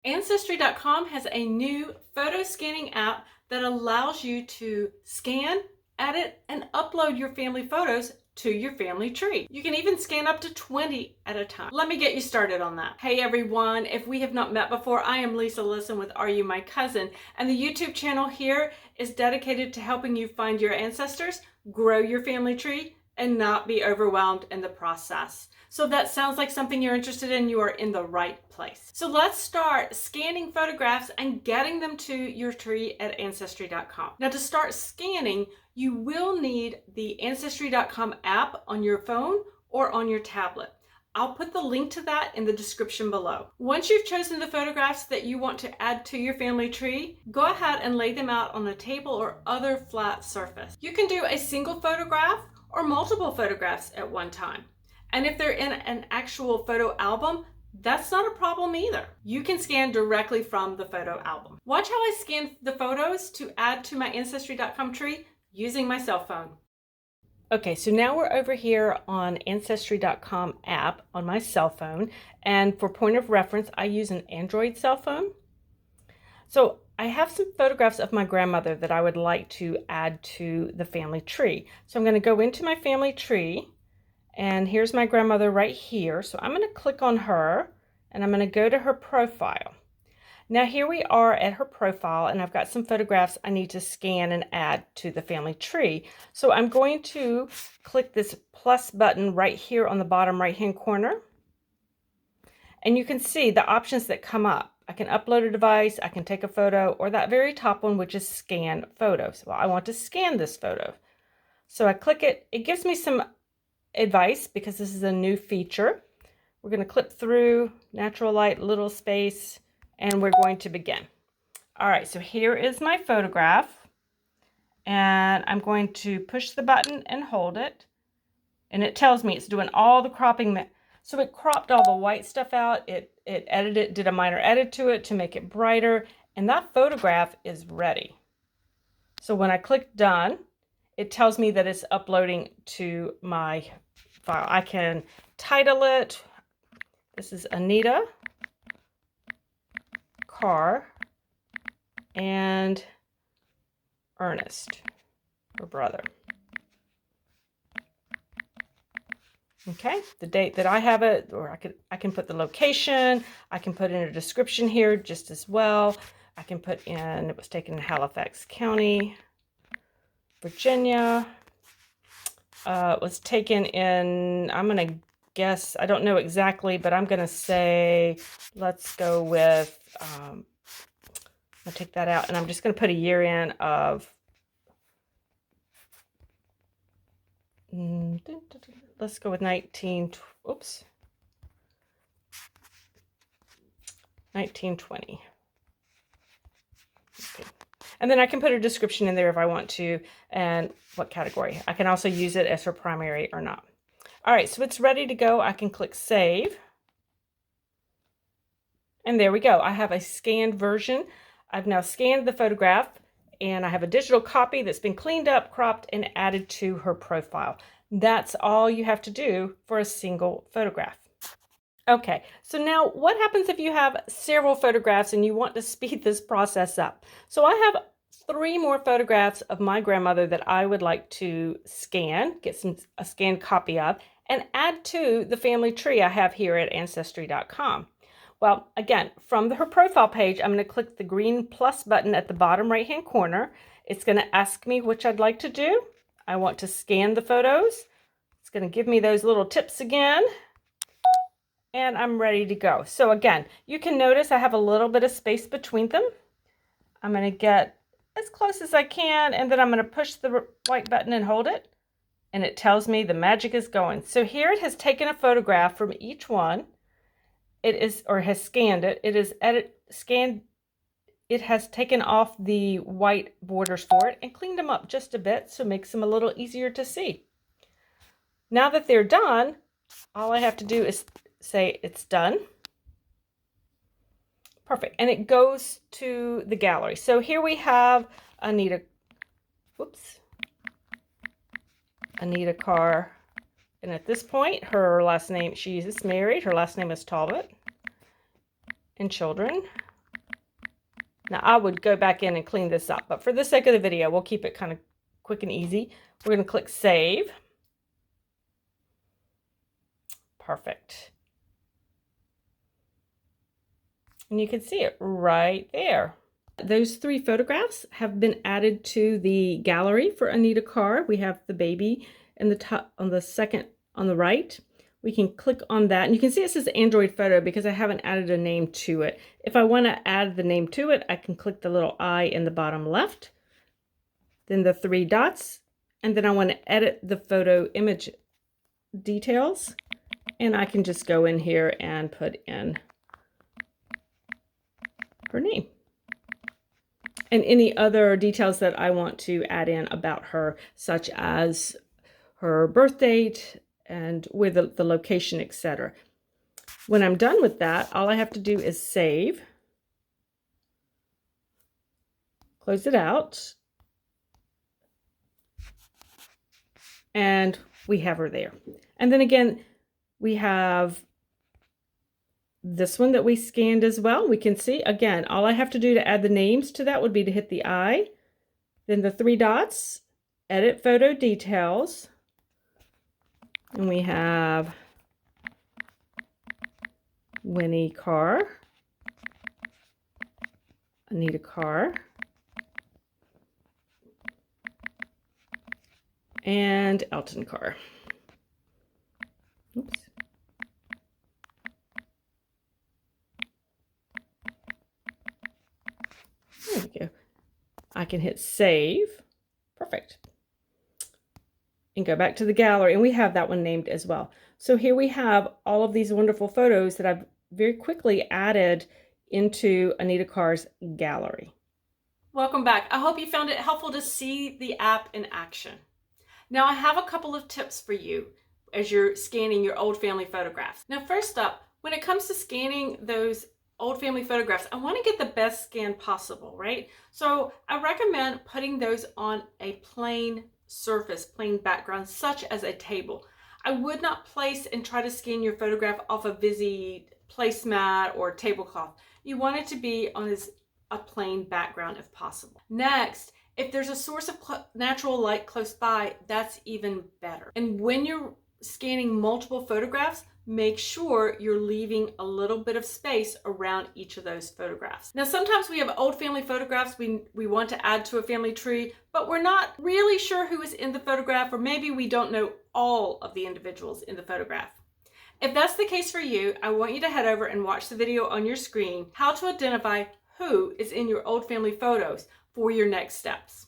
Ancestry.com has a new photo scanning app that allows you to scan, edit, and upload your family photos to your family tree. You can even scan up to 20 at a time. Let me get you started on that. Hey everyone, if we have not met before, I am Lisa Lisson with Are You My Cousin? And the YouTube channel here is dedicated to helping you find your ancestors, grow your family tree, and not be overwhelmed in the process. So that sounds like something you're interested in, you are in the right place. So let's start scanning photographs and getting them to your tree at Ancestry.com. Now to start scanning, you will need the Ancestry.com app on your phone or on your tablet. I'll put the link to that in the description below. Once you've chosen the photographs that you want to add to your family tree, go ahead and lay them out on a table or other flat surface. You can do a single photograph or multiple photographs at one time. And if they're in an actual photo album, that's not a problem either. You can scan directly from the photo album. Watch how I scan the photos to add to my Ancestry.com tree using my cell phone. Okay, so now we're over here on Ancestry.com app on my cell phone. And for point of reference, I use an Android cell phone. So I have some photographs of my grandmother that I would like to add to the family tree. So I'm going to go into my family tree, and here's my grandmother right here. So I'm going to click on her, and I'm going to go to her profile. Now here we are at her profile, and I've got some photographs I need to scan and add to the family tree. So I'm going to click this plus button right here on the bottom right hand corner, and you can see the options that come up. I can upload a device, I can take a photo, or that very top one, which is scan photos. Well, I want to scan this photo. So I click it. It gives me some advice because this is a new feature. We're going to clip through, natural light, little space, and we're going to begin. All right, so here is my photograph, and I'm going to push the button and hold it, and it tells me it's doing all the cropping. So it cropped all the white stuff out. It edited, did a minor edit to it to make it brighter, and that photograph is ready. So when I click done, it tells me that it's uploading to my file. I can title it. This is Anita, Carr, and Ernest, her brother. Okay, the date that I have it, or I can put the location. I can put in a description here just as well. I can put in it was taken in Halifax County, Virginia. It was taken in, I'm going to guess, I don't know exactly, but I'm going to say, let's go with, I'll take that out, and I'm just going to put a year in of, let's go with 1920. Okay. And then I can put a description in there if I want to, and what category. I can also use it as for primary or not. All right, so it's ready to go. I can click save. And there we go. I have a scanned version. I've now scanned the photograph, and I have a digital copy that's been cleaned up, cropped, and added to her profile. That's all you have to do for a single photograph. Okay, so now what happens if you have several photographs and you want to speed this process up? So I have 3 more photographs of my grandmother that I would like to scan, get a scanned copy of, and add to the family tree I have here at Ancestry.com. Well, again, from her profile page, I'm going to click the green plus button at the bottom right-hand corner. It's going to ask me which I'd like to do. I want to scan the photos. It's going to give me those little tips again. And I'm ready to go. So again, you can notice I have a little bit of space between them. I'm going to get as close as I can, and then I'm going to push the white button and hold it, and it tells me the magic is going. So here it has taken a photograph from each one. It is, or has scanned it. It is scanned. It has taken off the white borders for it and cleaned them up just a bit, so it makes them a little easier to see. Now that they're done, all I have to do is say it's done. Perfect. And it goes to the gallery. So here we have Anita Carr. And at this point, her last name, she is married. Her last name is Talbot. And children. Now I would go back in and clean this up, but for the sake of the video, we'll keep it kind of quick and easy. We're going to click Save. Perfect. And you can see it right there. Those 3 photographs have been added to the gallery for Anita Carr. We have the baby in the top on the second on the right. We can click on that, and you can see it says Android photo because I haven't added a name to it. If I want to add the name to it, I can click the little I in the bottom left, then the 3 dots, and then I want to edit the photo image details, and I can just go in here and put in her name and any other details that I want to add in about her, such as her birth date and where the location, etc. When I'm done with that, all I have to do is save, close it out, and we have her there. And then again, we have this one that we scanned as well. We can see, again, all I have to do to add the names to that would be to hit the I, then the 3 dots, edit photo details, and we have Winnie Carr, Anita Carr, and Elton Carr. Oops. There we go. I can hit save. Perfect. And go back to the gallery, and we have that one named as well. So here we have all of these wonderful photos that I've very quickly added into Anita Carr's gallery. Welcome back. I hope you found it helpful to see the app in action. Now I have a couple of tips for you as you're scanning your old family photographs. Now first up, when it comes to scanning those old family photographs, I want to get the best scan possible, right? So I recommend putting those on a plain surface, plain background, such as a table. I would not place and try to scan your photograph off a busy placemat or tablecloth. You want it to be on a plain background if possible. Next, if there's a source of natural light close by, that's even better. And when you're scanning multiple photographs, make sure you're leaving a little bit of space around each of those photographs. Now, sometimes we have old family photographs we want to add to a family tree, but we're not really sure who is in the photograph, or maybe we don't know all of the individuals in the photograph. If that's the case for you, I want you to head over and watch the video on your screen, how to identify who is in your old family photos for your next steps.